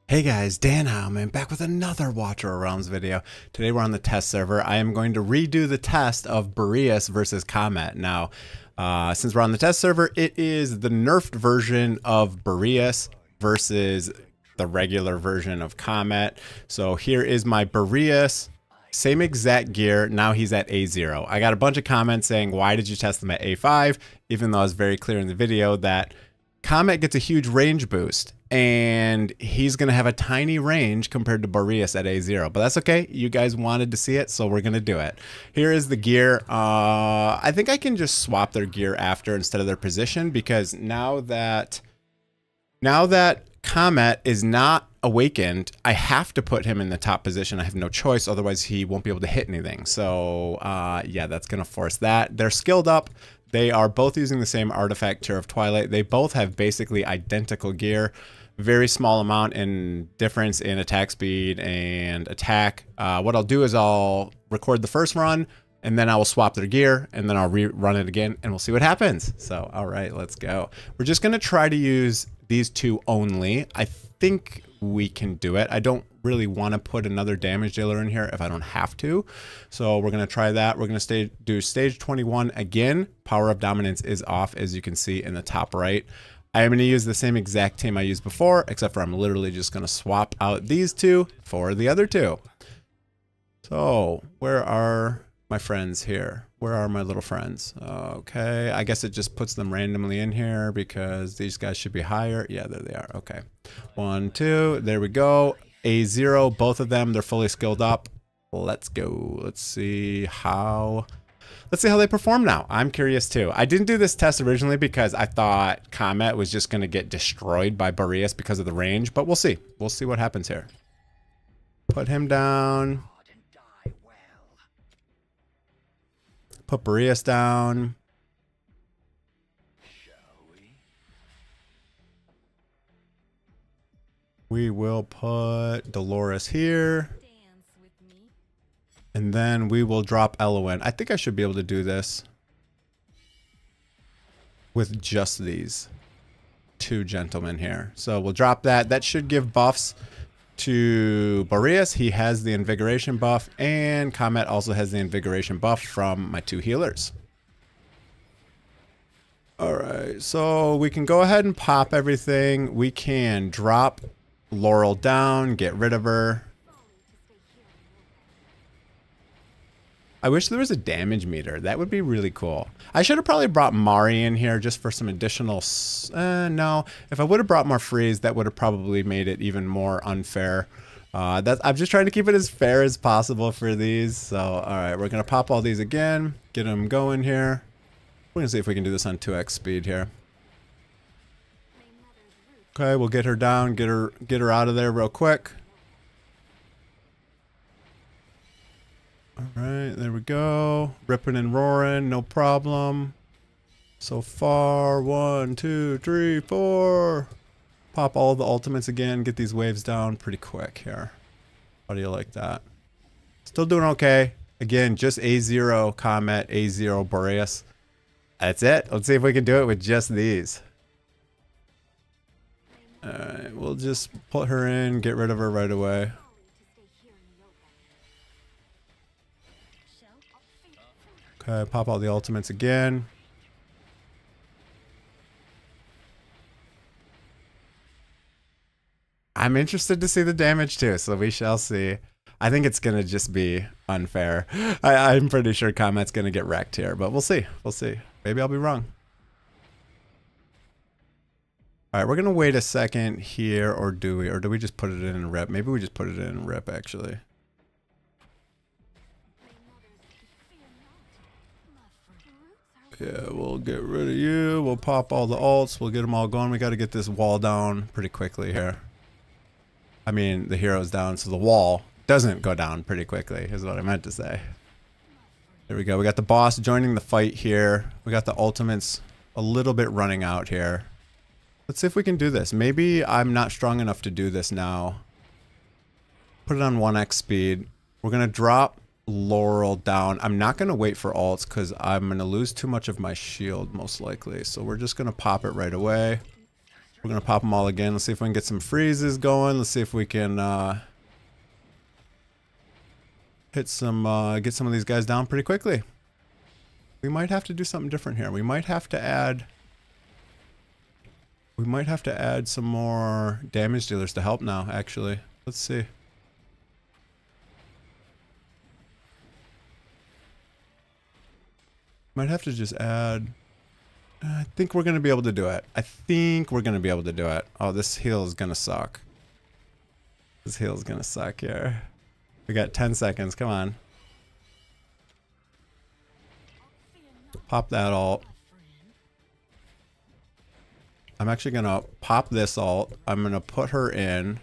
Hey guys, Dan Howman back with another Watcher of Realms video. Today we're on the test server. I am going to redo the test of Boreas versus Khamet. Now, since we're on the test server, it is the nerfed version of Boreas versus the regular version of Khamet. So here is my Boreas, same exact gear. Now he's at A0. I got a bunch of comments saying, why did you test them at A5? Even though it's very clear in the video that Khamet gets a huge range boost, and he's going to have a tiny range compared to Boreas at A0. But that's okay. You guys wanted to see it, so we're going to do it. Here is the gear. I think I can just swap their gear after instead of their position, because now that Khamet is not awakened, I have to put him in the top position. I have no choice, otherwise he won't be able to hit anything. So yeah, that's going to force that. They're skilled up. They are both using the same artifact, Tear of Twilight. They both have basically identical gear. Very small amount in difference in attack speed and attack. What I'll do is I'll record the first run, and then I will swap their gear, and then I'll rerun it again, and we'll see what happens. So, all right, let's go. We're just going to try to use these two only. I think we can do it. I don't really want to put another damage dealer in here if I don't have to. So we're going to try that. We're going to do stage 21 again. Power of Dominance is off, as you can see in the top right. I am going to use the same exact team I used before, except for I'm literally just going to swap out these two for the other two. So where are my friends here? Where are my little friends? Okay, I guess it just puts them randomly in here because these guys should be higher. Yeah, there they are. Okay, 1, 2, there we go. A0, both of them, they're fully skilled up. Let's go. Let's see how they perform now. I'm curious too. I didn't do this test originally because I thought Khamet was just going to get destroyed by Boreas because of the range, but we'll see. We'll see what happens here. Put him down. Put Boreas down. We will put Dolores here. And then we will drop Elowen. I think I should be able to do this with just these two gentlemen here. So we'll drop that. That should give buffs to Boreas. He has the invigoration buff, and Khamet also has the invigoration buff from my two healers. All right, so we can go ahead and pop everything. We can drop Laurel down, get rid of her. I wish there was a damage meter. That would be really cool. I should have probably brought Mari in here just for some additional... no. If I would have brought more freeze, that would have probably made it even more unfair. I'm just trying to keep it as fair as possible for these. So, all right. We're going to pop all these again. Get them going here. We're going to see if we can do this on 2x speed here. Okay, we'll get her down. Get her out of there real quick. All right, there we go. Ripping and roaring, no problem. So far, 1, 2, 3, 4. Pop all the ultimates again. Get these waves down pretty quick here. How do you like that? Still doing okay. Again, just A0 Khamet, A0 Boreas. That's it. Let's see if we can do it with just these. All right, we'll just put her in, get rid of her right away. Okay, pop all the ultimates again. I'm interested to see the damage too, so we shall see. I think it's gonna just be unfair. I'm pretty sure Khamet's gonna get wrecked here, but we'll see. We'll see. Maybe I'll be wrong. All right, we're gonna wait a second here, or do we? Or do we just put it in rip? Maybe we just put it in rip actually. Yeah, we'll get rid of you. We'll pop all the ults. We'll get them all going. We got to get this wall down pretty quickly here. I mean, the hero's down, so the wall doesn't go down pretty quickly, is what I meant to say. There we go. We got the boss joining the fight here. We got the ultimates a little bit running out here. Let's see if we can do this. Maybe I'm not strong enough to do this now. Put it on 1x speed. We're going to drop Laurel down. I'm not going to wait for ults because I'm going to lose too much of my shield most likely. So we're just going to pop it right away. We're gonna pop them all again. Let's see if we can get some freezes going. Let's see if we can get some of these guys down pretty quickly. We might have to do something different here. We might have to add some more damage dealers to help now, actually. Let's see. Might have to just add... I think we're going to be able to do it. I think we're going to be able to do it. Oh, this heal is going to suck. This heal is going to suck here. We got 10 seconds. Come on. Pop that ult. I'm actually going to pop this ult. I'm going to put her in.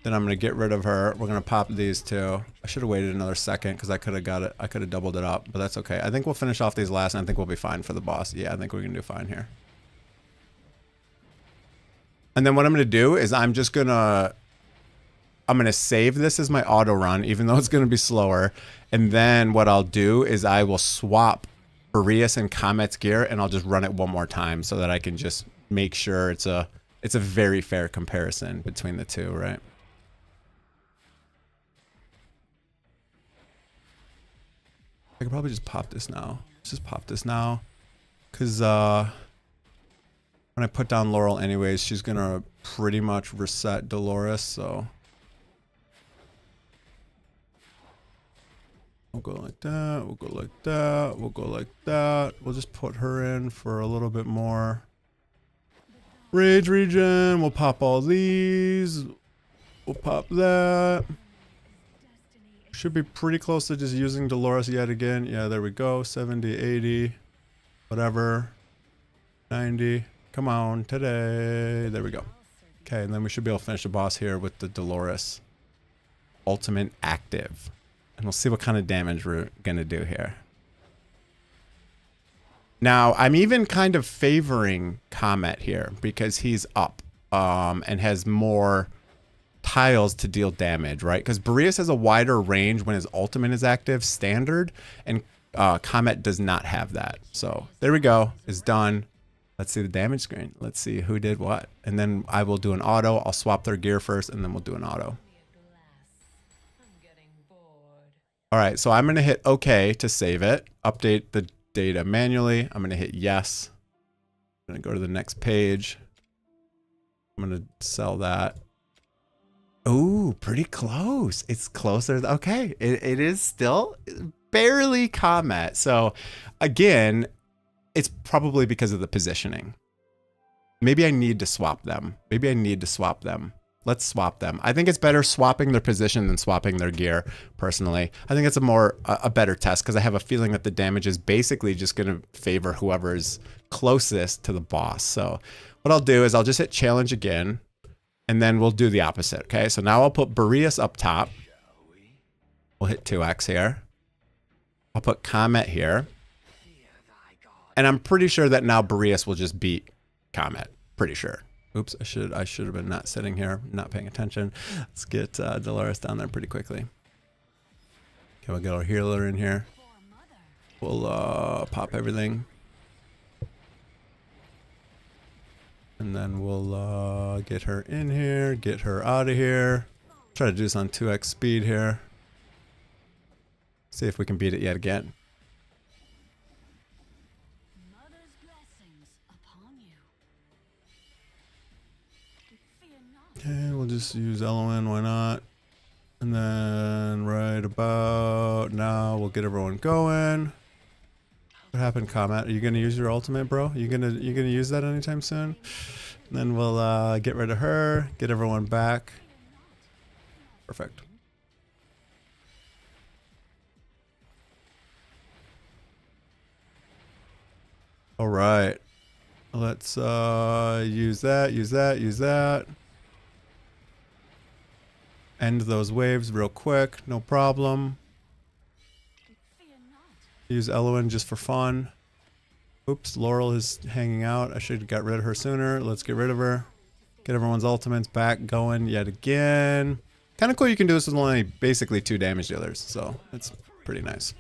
Then I'm going to get rid of her. We're going to pop these two. I should have waited another second because I could have got it. I could have doubled it up, but that's okay. I think we'll finish off these last, and I think we'll be fine for the boss. Yeah, I think we're going to do fine here. And then what I'm going to do is I'm going to save this as my auto run, even though it's going to be slower. And then what I'll do is I will swap Boreas and Khamet's gear, and I'll just run it one more time so that I can just make sure it's a very fair comparison between the two, right? I could probably just pop this now. Let's just pop this now. Because when I put down Laurel anyways, she's going to pretty much reset Dolores, so... We'll go like that, we'll go like that, we'll go like that. We'll just put her in for a little bit more rage regen. We'll pop all these. We'll pop that. Should be pretty close to just using Dolores yet again. Yeah, there we go. 70, 80, whatever. 90. Come on, today. There we go. Okay, and then we should be able to finish the boss here with the Dolores ultimate active. And we'll see what kind of damage we're going to do here. Now, I'm even kind of favoring Khamet here because he's up and has more tiles to deal damage, right? Because Boreas has a wider range when his ultimate is active, standard, and Khamet does not have that. So there we go. It's done. Let's see the damage screen. Let's see who did what. And then I will do an auto. I'll swap their gear first, and then we'll do an auto. All right, so I'm going to hit OK to save it. Update the data manually. I'm going to hit yes. I'm going to go to the next page. I'm going to sell that. Ooh, pretty close. It's closer. Okay, it is still barely Khamet. So again, it's probably because of the positioning. Maybe I need to swap them. Maybe I need to swap them. Let's swap them. I think it's better swapping their position than swapping their gear, personally. I think it's a better test because I have a feeling that the damage is basically just going to favor whoever's closest to the boss. So what I'll do is I'll just hit challenge again, and then we'll do the opposite, okay? So now I'll put Boreas up top. We'll hit 2x here. I'll put Khamet here. And I'm pretty sure that now Boreas will just beat Khamet. Pretty sure. Oops, I should have been not sitting here, not paying attention. Let's get Dolores down there pretty quickly. Okay, we'll get our healer in here. We'll pop everything. And then we'll get her in here, get her out of here. Try to do this on 2x speed here. See if we can beat it yet again. Okay, we'll just use LON, why not? And then right about now, we'll get everyone going. What happened, Khamet? Are you gonna use your ultimate, bro? You gonna use that anytime soon? And then we'll get rid of her, get everyone back. Perfect. All right. Let's use that. End those waves real quick, no problem. Use Eloin just for fun. Oops, Laurel is hanging out. I should have got rid of her sooner. Let's get rid of her. Get everyone's ultimates back going yet again. Kind of cool you can do this with only basically 2 damage dealers, so it's pretty nice.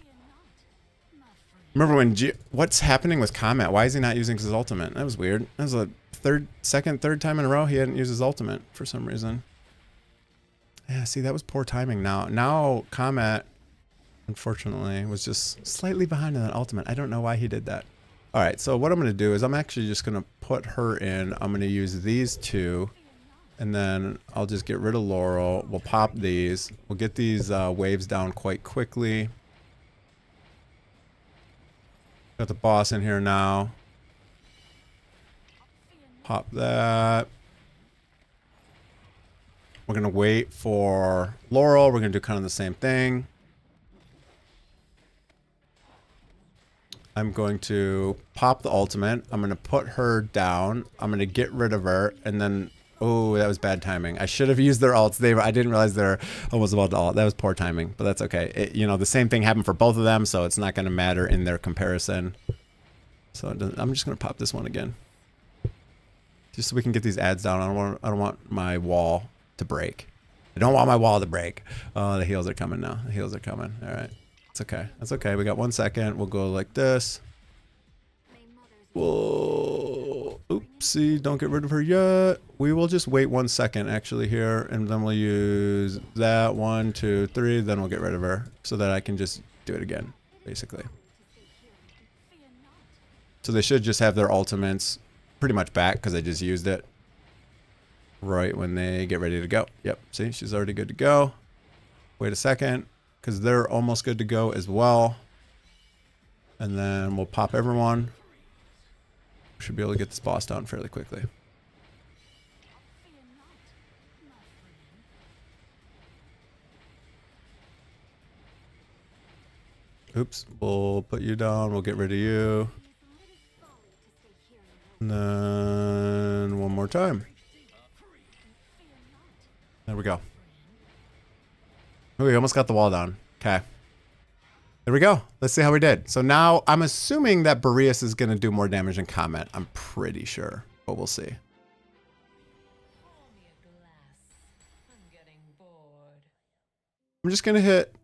Remember when what's happening with Khamet? Why is he not using his ultimate? That was weird. That was a third time in a row he hadn't used his ultimate for some reason. Yeah, see, that was poor timing. Now Khamet, unfortunately, was just slightly behind in that ultimate. I don't know why he did that. All right, so what I'm going to do is I'm actually just going to put her in. I'm going to use these two, and then I'll just get rid of Laurel. We'll pop these. We'll get these waves down quite quickly. Got the boss in here now. Pop that. We're going to wait for Laurel. We're going to do kind of the same thing. I'm going to pop the ultimate. I'm going to put her down. I'm going to get rid of her. And then, oh, that was bad timing. I should have used their ults. I didn't realize they're almost about to ult. That was poor timing, but that's okay. You know, the same thing happened for both of them, so it's not going to matter in their comparison. So I'm just going to pop this one again. Just so we can get these ads down. I don't want my wall to break. I don't want my wall to break. Oh, the heals are coming now. The heals are coming. All right. It's okay. That's okay. We got 1 second. We'll go like this. Whoa. Oopsie. Don't get rid of her yet. We will just wait 1 second actually here. And then we'll use that. 1, 2, 3. Then we'll get rid of her so that I can just do it again, basically. So they should just have their ultimates pretty much back because I just used it right when they get ready to go. Yep. See, she's already good to go. Wait a second. Because they're almost good to go as well. And then we'll pop everyone. We should be able to get this boss down fairly quickly. Oops, we'll put you down. We'll get rid of you. And then one more time. There we go. Oh, we almost got the wall down. Okay. There we go. Let's see how we did. So now I'm assuming that Boreas is going to do more damage than Khamet. I'm pretty sure, but we'll see. I'm just going to hit...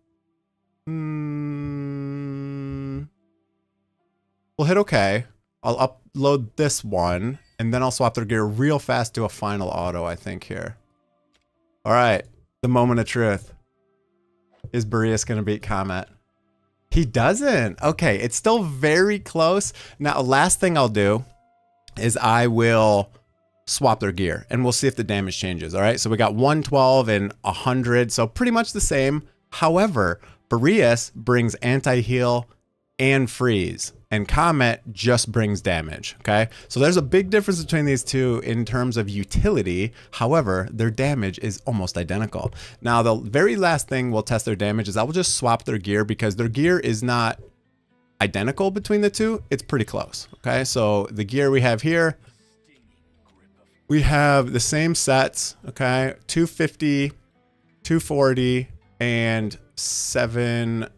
we'll hit okay. I'll upload this one, and then I'll swap their gear real fast to a final auto, I think, here. All right. The moment of truth. Is Boreas going to beat Khamet? He doesn't. Okay, it's still very close. Now, last thing I'll do is I will swap their gear, and we'll see if the damage changes, all right? So we got 112 and 100, so pretty much the same. However, Boreas brings anti-heal and freeze, and Khamet just brings damage, okay? So there's a big difference between these two in terms of utility. However, their damage is almost identical. Now, the very last thing we'll test their damage is I will just swap their gear because their gear is not identical between the two. It's pretty close, okay? So the gear we have here, we have the same sets, okay? 250, 240, and 740.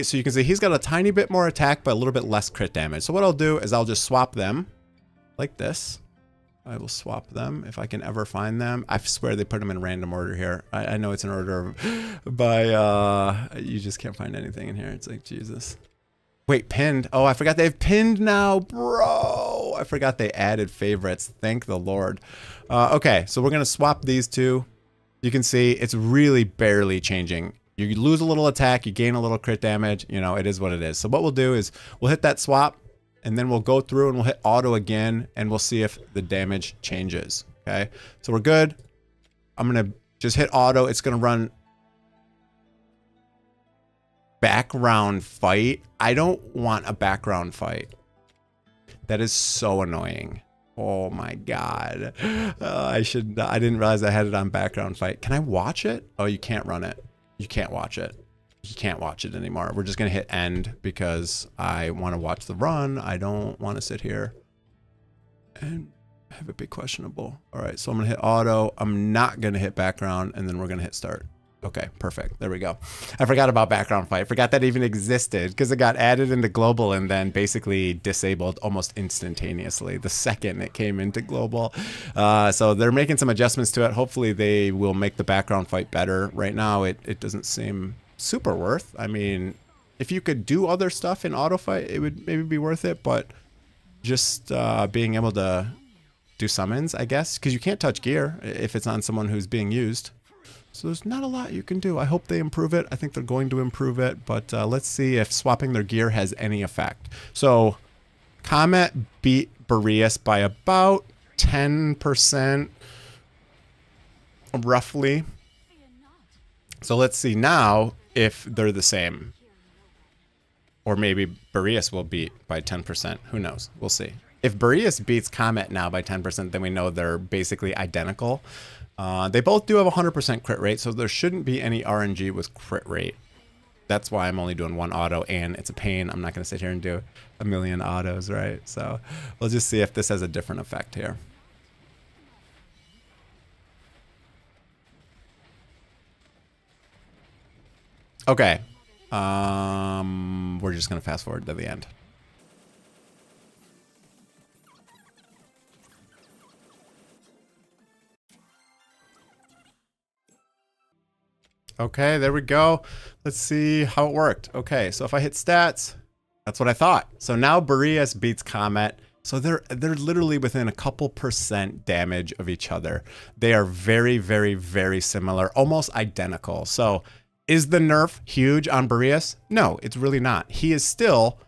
So you can see he's got a tiny bit more attack, but a little bit less crit damage. So what I'll do is I'll just swap them like this. I will swap them if I can ever find them. I swear they put them in random order here. I know it's in order of, by, you just can't find anything in here. It's like, Jesus. Wait, pinned. Oh, I forgot they've pinned now, bro. I forgot they added favorites. Thank the Lord. Okay, so we're going to swap these two. You can see it's really barely changing. You lose a little attack, you gain a little crit damage, you know, it is what it is. So what we'll do is we'll hit that swap, and then we'll go through and we'll hit auto again, and we'll see if the damage changes, okay? So we're good. I'm going to just hit auto. It's going to run background fight. I don't want a background fight. That is so annoying. Oh my God. I didn't realize I had it on background fight. Can I watch it? Oh, you can't run it. You can't watch it. You can't watch it anymore. We're just going to hit end because I want to watch the run. I don't want to sit here and have it be questionable. All right, so I'm going to hit auto. I'm not going to hit background, and then we're going to hit start. Okay, perfect. There we go. I forgot about background fight. I forgot that even existed because it got added into global and then basically disabled almost instantaneously the second it came into global. So they're making some adjustments to it. Hopefully they will make the background fight better. Right now it doesn't seem super worth. I mean, if you could do other stuff in auto fight, it would maybe be worth it, but just being able to do summons, I guess, because you can't touch gear if it's on someone who's being used. So there's not a lot you can do. I hope they improve it. I think they're going to improve it, but let's see if swapping their gear has any effect. So Khamet beat Boreas by about 10%, roughly. So let's see now if they're the same. Or maybe Boreas will beat by 10%. Who knows? We'll see. If Boreas beats Khamet now by 10%, then we know they're basically identical. They both do have a 100% crit rate, so there shouldn't be any RNG with crit rate. That's why I'm only doing one auto, and it's a pain. I'm not going to sit here and do a million autos, right? So we'll just see if this has a different effect here. Okay. We're just going to fast forward to the end. Okay, there we go. Let's see how it worked. Okay, so if I hit stats, that's what I thought. So now Boreas beats Khamet. So they're literally within a couple % damage of each other. They are very, very, very similar, almost identical. So is the nerf huge on Boreas? No, it's really not. He is still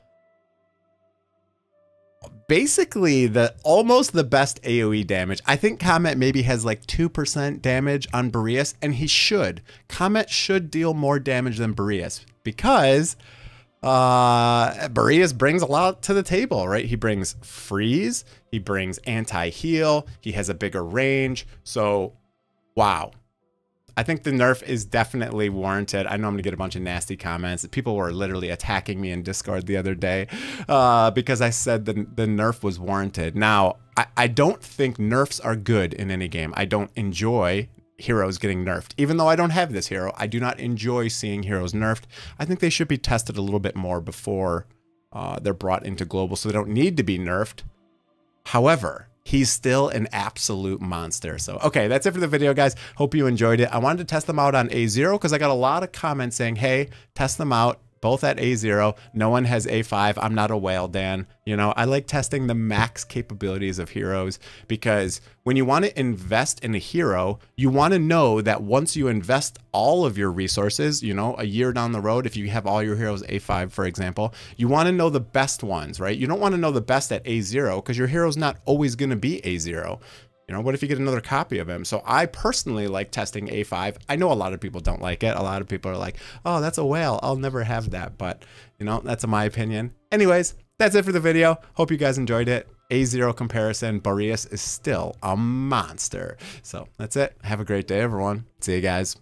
basically almost the best AoE damage. I think Khamet maybe has like 2% damage on Boreas, and he should. Khamet should deal more damage than Boreas because Boreas brings a lot to the table, right? He brings freeze, he brings anti-heal, he has a bigger range. So, wow. I think the nerf is definitely warranted. I know I'm gonna get a bunch of nasty comments. People were literally attacking me in Discord the other day because I said the nerf was warranted. Now, I don't think nerfs are good in any game. I don't enjoy heroes getting nerfed. Even though I don't have this hero, I do not enjoy seeing heroes nerfed. I think they should be tested a little bit more before they're brought into global, so they don't need to be nerfed. However, he's still an absolute monster. So, okay, that's it for the video, guys. Hope you enjoyed it. I wanted to test them out on A0 because I got a lot of comments saying, hey, test them out. Both at A0. No one has A5. I'm not a whale, Dan. You know, I like testing the max capabilities of heroes because when you want to invest in a hero, you want to know that once you invest all of your resources, you know, a year down the road, if you have all your heroes A5, for example, you want to know the best ones, right? You don't want to know the best at A0 because your hero's not always going to be A0. You know, what if you get another copy of him? So I personally like testing A5. I know a lot of people don't like it. A lot of people are like, oh, that's a whale. I'll never have that. But, you know, that's my opinion. Anyways, that's it for the video. Hope you guys enjoyed it. A0 comparison. Boreas is still a monster. So that's it. Have a great day, everyone. See you guys.